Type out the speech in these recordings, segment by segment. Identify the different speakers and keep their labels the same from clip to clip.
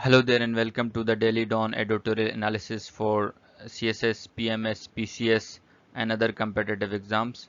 Speaker 1: Hello there and welcome to the Daily Dawn editorial analysis for CSS, PMS, PCS and other competitive exams.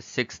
Speaker 1: 6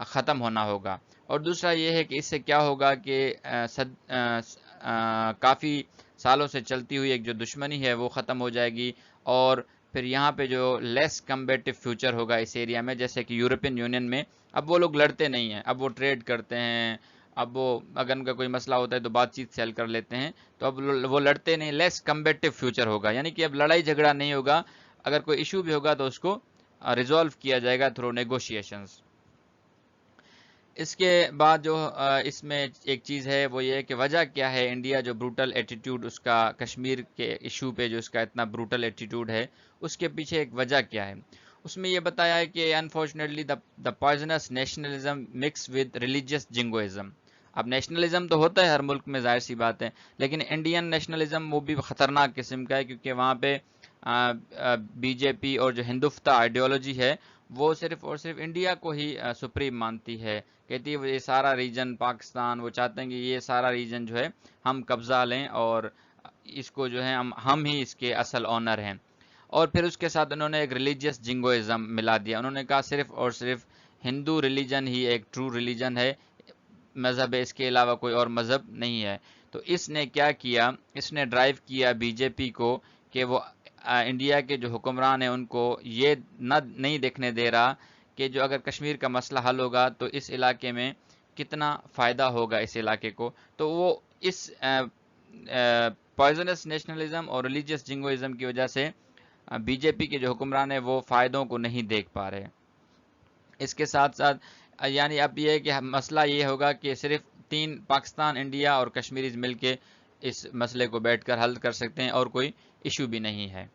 Speaker 1: ختم ہونا ہوگا. اور دوسرا یہ ہے کہ اس سے کیا ہوگا کہ کافی سالوں سے چلتی ہوئی ایک جو دشمنی ہے وہ ختم ہو جائے گی. اور پھر یہاں پہ جو لیس کمبیٹیو فیوچر ہوگا اس ایریا میں، جیسے کہ یورپین یونین میں اب وہ لوگ لڑتے نہیں ہیں، اب وہ ٹریڈ کرتے ہیں، اب وہ اگر ان کا کوئی مسئلہ ہوتا ہے تو بات چیت سے حل کر لیتے ہیں، تو اب وہ لڑتے نہیں، لیس کمبیٹیو فیوچر ہوگا. یعنی کہ اب لڑائی جھگڑا نہیں ہوگا، اگر کوئی ایشو بھی ہوگا تو اس کو ریزولو کیا جائے گا تھرو نیگوشیشنز. اس کے بعد جو اس میں ایک چیز ہے وہ یہ ہے کہ وجہ کیا ہے انڈیا جو بروٹل ایٹیٹیوڈ اس کا کشمیر کے ایشو پہ جو اس کا اتنا بروٹل ایٹیٹیوڈ ہے، اس کے پیچھے ایک وجہ کیا ہے. اس میں یہ بتایا ہے کہ unfortunately the poisonous nationalism mix with religious jingoism. اب نیشنلزم تو ہوتا ہے ہر ملک میں، ظاہر سی بات ہے، لیکن انڈین نیشنلزم وہ بھی خطرناک قسم کا ہے، کیونکہ وہاں پہ بی جے پی اور جو ہندوتوا آئیڈیالوجی ہے وہ صرف اور صرف انڈیا کو ہی سپریم مانتی ہے. کہتی ہے یہ سارا ریجن پاکستان، وہ چاہتے ہیں کہ یہ سارا ریجن جو ہے ہم قبضہ لیں اور اس کو جو ہے ہم ہی اس کے اصل آنر ہیں. اور پھر اس کے ساتھ انہوں نے ایک ریلیجیس جنگوازم ملا دیا. انہوں نے کہا صرف اور صرف ہندو ریلیجن ہی ایک ٹرو ریلیجن ہے، مذہب ہے، اس کے علاوہ کوئی اور مذہب نہیں ہے. تو اس نے کیا کیا، اس نے ڈرائیو کیا بی جے پی کو کہ وہ انڈیا کے جو حکمران ہیں ان کو یہ نہیں دیکھنے دے رہا کہ جو اگر کشمیر کا مسئلہ حل ہوگا تو اس علاقے میں کتنا فائدہ ہوگا اس علاقے کو. تو وہ اس پوائزنس نیشنلزم اور ریلیجیس جنگوازم کی وجہ سے بی جے پی کے جو حکمران ہیں وہ فائدوں کو نہیں دیکھ پا رہے. اس کے ساتھ ساتھ یعنی اب یہ ہے کہ مسئلہ یہ ہوگا کہ صرف تین، پاکستان، انڈیا اور کشمیریز مل کے اس مسئلے کو بیٹھ کر حل کر سکتے ہیں اور کوئی ایشو بھی نہیں ہے.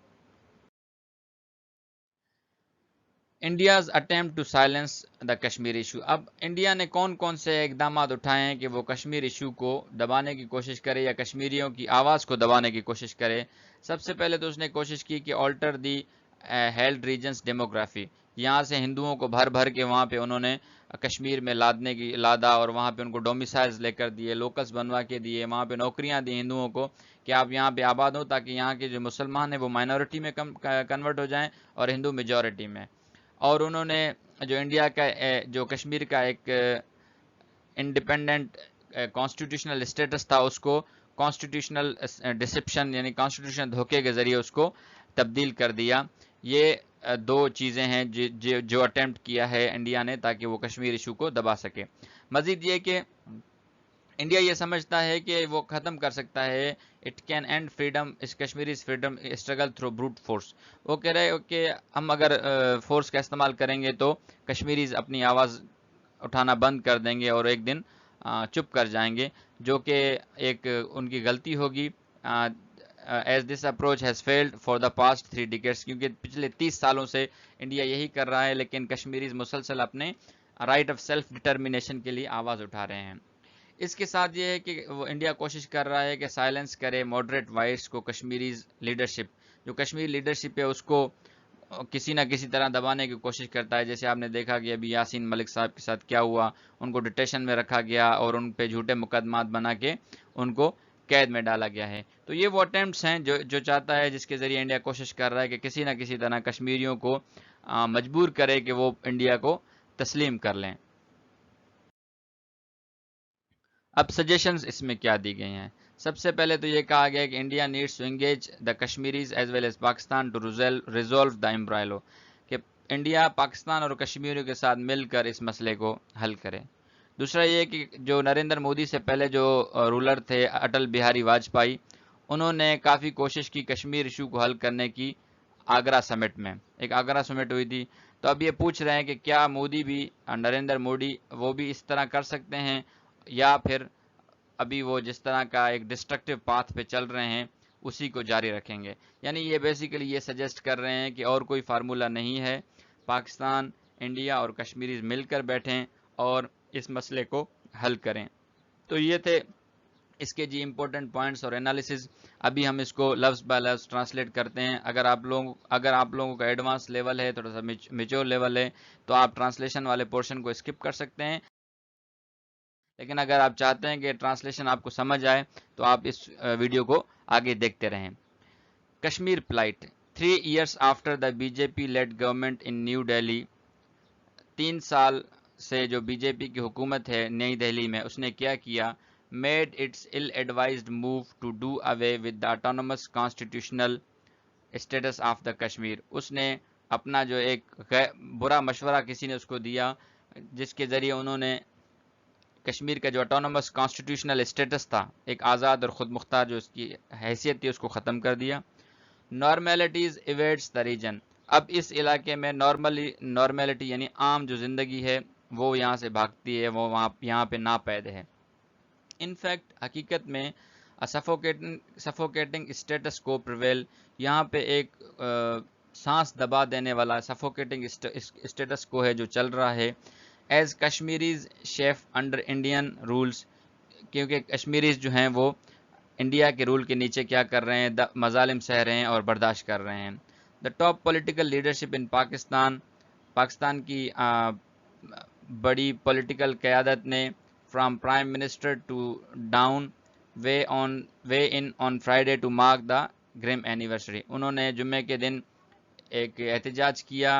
Speaker 1: India's attempt to silence the Kashmir issue. اب انڈیا نے کون کون سے اقدامات اٹھائے ہیں کہ وہ کشمیر ایشو کو دبانے کی کوشش کرے یا کشمیریوں کی آواز کو دبانے کی کوشش کرے. سب سے پہلے تو اس نے کوشش کی کہ آلٹر دی ہیلڈ ریجنس ڈیموگرافی. یہاں سے ہندوؤں کو بھر بھر کے وہاں پہ انہوں نے کشمیر میں لادا اور وہاں پہ ان کو ڈومیسائلز لے کر دیے، لوکلز بنوا کے دیے، وہاں پہ نوکریاں دی ہندوؤں کو کہ آپ یہاں پہ آباد ہو تاکہ یہاں کے جو مسلمان ہیں وہ مائنورٹی میں کنورٹ ہو جائیں اور ہندو میجورٹی میں. اور انہوں نے جو انڈیا کا جو کشمیر کا ایک انڈیپینڈنٹ کانسٹیٹیوشنل اسٹیٹس تھا اس کو کانسٹیٹیوشنل ڈسپشن یعنی کانسٹیٹیوشنل دھوکے کے ذریعے اس کو تبدیل کر دیا. یہ دو چیزیں ہیں جو اٹیمپٹ کیا ہے انڈیا نے تاکہ وہ کشمیر ایشو کو دبا سکے. مزید یہ کہ انڈیا یہ سمجھتا ہے کہ وہ ختم کر سکتا ہے اٹ کین اینڈ فریڈم اس Kashmiri freedom struggle through brute force. وہ کہہ رہے کہ ہم اگر فورس کا استعمال کریں گے تو کشمیریز اپنی آواز اٹھانا بند کر دیں گے اور ایک دن چپ کر جائیں گے، جو کہ ایک ان کی غلطی ہوگی. As this approach has failed for the past 3 decades. کیونکہ پچھلے 30 سالوں سے انڈیا یہی کر رہا ہے، لیکن کشمیریز مسلسل اپنے رائٹ آف سیلف ڈٹرمنیشن کے لیے آواز اٹھا رہے ہیں. اس کے ساتھ یہ ہے کہ وہ انڈیا کوشش کر رہا ہے کہ سائلنس کرے ماڈریٹ وائس کو. کشمیریز لیڈرشپ، جو کشمیری لیڈرشپ ہے اس کو کسی نہ کسی طرح دبانے کی کوشش کرتا ہے. جیسے آپ نے دیکھا کہ ابھی یاسین ملک صاحب کے ساتھ کیا ہوا، ان کو ڈیٹیشن میں رکھا گیا اور ان پہ جھوٹے مقدمات بنا کے ان کو قید میں ڈالا گیا ہے. تو یہ وہ اٹیمپٹس ہیں جو چاہتا ہے، جس کے ذریعے انڈیا کوشش کر رہا ہے کہ کسی نہ کسی طرح کشمیریوں کو مجبور کرے کہ وہ انڈیا کو تسلیم کر لیں. اب سجیشنز اس میں کیا دی گئی ہیں. سب سے پہلے تو یہ کہا گیا کہ India needs to engage the Kashmiris as well as Pakistan to resolve the imbroglio. کہ انڈیا پاکستان اور کشمیریوں کے ساتھ مل کر اس مسئلے کو حل کرے. دوسرا یہ کہ جو نریندر مودی سے پہلے جو رولر تھے اٹل بہاری واجپئی، انہوں نے کافی کوشش کی کشمیر ایشو کو حل کرنے کی. آگرہ سمٹ میں ایک آگرہ سمٹ ہوئی تھی. تو اب یہ پوچھ رہے ہیں کہ کیا مودی بھی، نریندر مودی وہ بھی اس طرح کر سکتے ہیں یا پھر ابھی وہ جس طرح کا ایک ڈسٹرکٹیو پاتھ پہ چل رہے ہیں اسی کو جاری رکھیں گے. یعنی یہ بیسیکلی یہ سجیسٹ کر رہے ہیں کہ اور کوئی فارمولا نہیں ہے، پاکستان، انڈیا اور کشمیریز مل کر بیٹھیں اور اس مسئلے کو حل کریں. تو یہ تھے اس کے جی امپورٹنٹ پوائنٹس اور انالیسز. ابھی ہم اس کو لفظ بائی لفظ ٹرانسلیٹ کرتے ہیں. اگر آپ لوگوں کا ایڈوانس لیول ہے، تھوڑا سا میچور لیول ہے، تو آپ ٹرانسلیشن والے پورشن کو اسکپ کر سکتے ہیں. لیکن اگر آپ چاہتے ہیں کہ ٹرانسلیشن آپ کو سمجھ آئے تو آپ اس ویڈیو کو آگے دیکھتے رہیں. Kashmir plight 3 years after the BJP led government in New Delhi. 3 سال سے جو بی جے پی کی حکومت ہے نئی دہلی میں، اس نے کیا کیا، made its ill advised move to do away with the autonomous constitutional status of the Kashmir. اس نے اپنا جو ایک برا مشورہ کسی نے اس کو دیا، جس کے ذریعے انہوں نے کشمیر کا جو اٹانومس کانسٹیٹیوشنل اسٹیٹس تھا، ایک آزاد اور خود مختار جو اس کی حیثیت تھی، اس کو ختم کر دیا. Normalities evades the region. اب اس علاقے میں نارمیلٹی یعنی عام جو زندگی ہے وہ یہاں سے بھاگتی ہے، وہ یہاں پہ ناپید ہے. ان فیکٹ حقیقت میں سفوکیٹنگ اسٹیٹس کو پریویل، یہاں پہ ایک سانس دبا دینے والا سفوکیٹنگ اسٹیٹس کو ہے جو چل رہا ہے. ایز کشمیریز شیف انڈر انڈین رولز، کیونکہ کشمیریز جو ہیں وہ انڈیا کے رول کے نیچے کیا کر رہے ہیں، مظالم سہ رہے ہیں اور برداشت کر رہے ہیں. The top political leadership in Pakistan کی بڑی پولیٹیکل قیادت نے from prime minister to down way in on Friday to mark the grim anniversary. انہوں نے جمعے کے دن ایک احتجاج کیا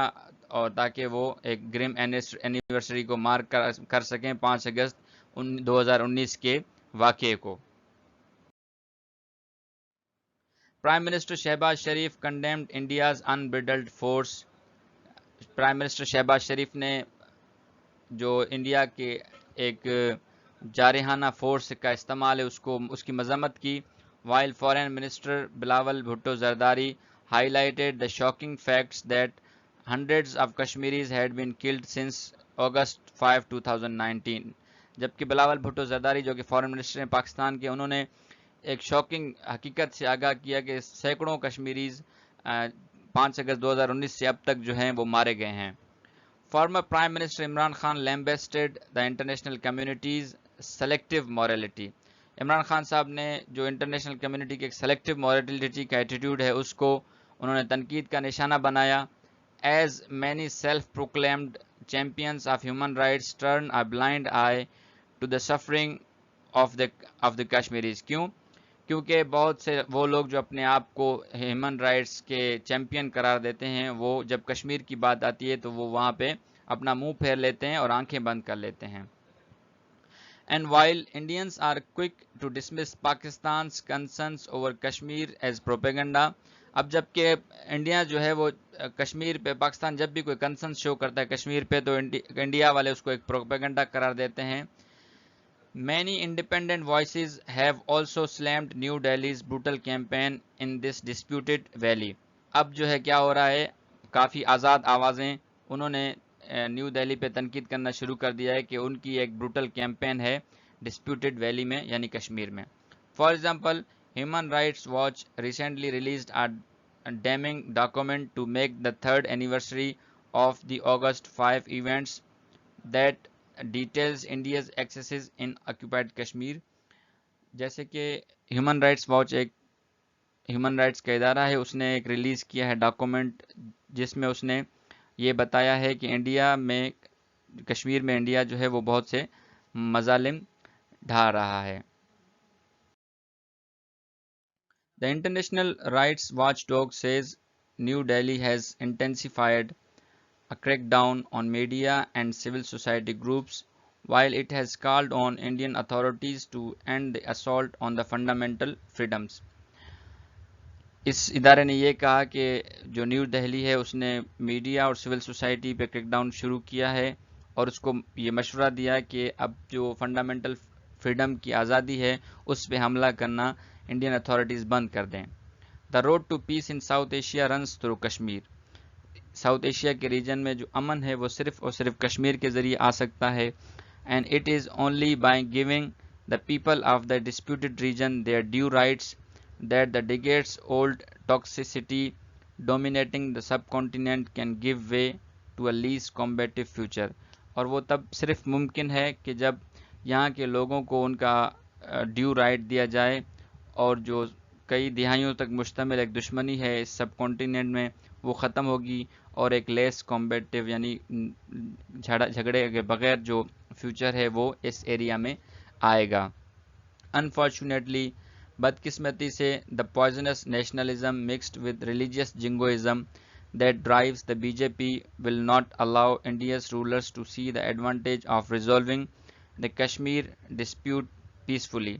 Speaker 1: اور تاکہ وہ ایک گریم اینیورسری کو مارک کر سکیں 5 اگست 2019 کے واقعے کو. Prime minister Shehbaz Sharif condemned India's unbridled force. Prime minister Shehbaz Sharif نے جو انڈیا کے ایک جارحانہ فورس کا استعمال ہے اس کی مذمت کی. While foreign minister Bilawal Bhutto Zardari highlighted the shocking facts that hundreds of Kashmiris had been killed since August 5, 2019. جبکہ بلاول بھٹو زرداری جو کہ فارن منسٹر ہیں پاکستان کے، انہوں نے ایک شاکنگ حقیقت سے آگاہ کیا کہ سینکڑوں کشمیریز 5 اگست 2019 سے اب تک جو ہیں وہ مارے گئے ہیں. Former prime minister Imran Khan lambasted the international community's selective morality. Imran Khan صاحب نے جو انٹرنیشنل کمیونٹی کے ایک سلیکٹیو مورالٹی کا ایٹیٹیوڈ ہے اس کو انہوں نے تنقید کا نشانہ بنایا. As many self proclaimed champions of human rights turn a blind eye to the suffering of the Kashmiris. کیونکہ بہت سے وہ لوگ جو اپنے آپ کو ہیومن رائٹس کے چیمپئن قرار دیتے ہیں، وہ جب کشمیر کی بات آتی ہے تو وہ وہاں پہ اپنا منہ پھیر لیتے ہیں اور آنکھیں بند کر لیتے ہیں. And while Indians are quick to dismiss Pakistan's concerns over Kashmir as propaganda, اب جب کہ انڈیا جو ہے وہ کشمیر پہ، پاکستان جب بھی کوئی کنسرن شو کرتا ہے کشمیر پہ تو انڈیا والے اس کو ایک پروپیگنڈا قرار دیتے ہیں. Many independent voices have also slammed New Delhi's brutal campaign in this disputed valley. اب جو ہے کیا ہو رہا ہے، کافی آزاد آوازیں انہوں نے نیو دہلی پہ تنقید کرنا شروع کر دیا ہے کہ ان کی ایک بروٹل کیمپین ہے ڈسپیوٹڈ ویلی میں یعنی کشمیر میں. For example, human rights watch recently released a damning document to make the 3rd anniversary of the August 5 events that details India's excesses in occupied Kashmir. جیسے کہ ہیومن رائٹس واچ ایک human rights کا ادارہ ہے، اس نے ایک ریلیز کیا ہے ڈاکومنٹ جس میں اس نے یہ بتایا ہے کہ انڈیا میں کشمیر میں انڈیا جو ہے وہ بہت سے مظالم ڈھا رہا ہے. The International Rights Watchdog says New Delhi has intensified a crackdown on media and civil society groups, while it has called on Indian authorities to end the assault on the fundamental freedoms. اس ادارے نے یہ کہا کہ جو new Delhi ہے اس نے media اور civil society پہ کریک ڈاؤن شروع کیا ہے اور اس کو یہ مشورہ دیا کہ اب جو فنڈامنٹل فریڈم کی آزادی ہے اس پہ حملہ کرنا انڈین اتھارٹیز بند کر دیں. The road to peace in South Asia runs through Kashmir. South Asia کے ریجن میں جو امن ہے وہ صرف اور صرف کشمیر کے ذریعے آ سکتا ہے. And it is only by giving the people of the disputed region their due rights that the decades old toxicity dominating the subcontinent can give way to a least combative future. اور وہ تب صرف ممکن ہے کہ جب یہاں کے لوگوں کو ان کا ڈیو رائٹ دیا جائے اور جو کئی دہائیوں تک مشتمل ایک دشمنی ہے اس سب کانٹیننٹ میں وہ ختم ہوگی اور ایک لیس کمبیٹیو یعنی جھگڑے کے بغیر جو فیوچر ہے وہ اس ایریا میں آئے گا. انفارچونیٹلی بدقسمتی سے the poisonous nationalism mixed with religious jingoism that drives the BJP will not allow India's rulers to see the advantage of resolving the Kashmir dispute peacefully.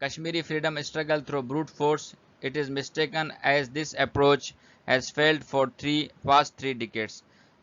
Speaker 1: Kashmiri freedom struggle through brute force, it is mistaken as this approach has failed for past 3 decades.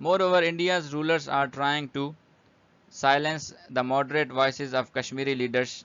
Speaker 1: Moreover, India's rulers are trying to silence the moderate voices of Kashmiri leaders.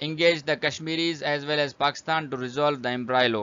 Speaker 1: engage the Kashmiris as well as Pakistan to resolve the imbroglio.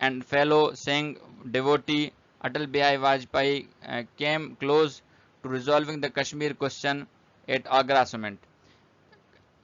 Speaker 1: and fellow Singh devotee Atal Bihari Vajpayee came close to resolving the Kashmir question at Agra Summit.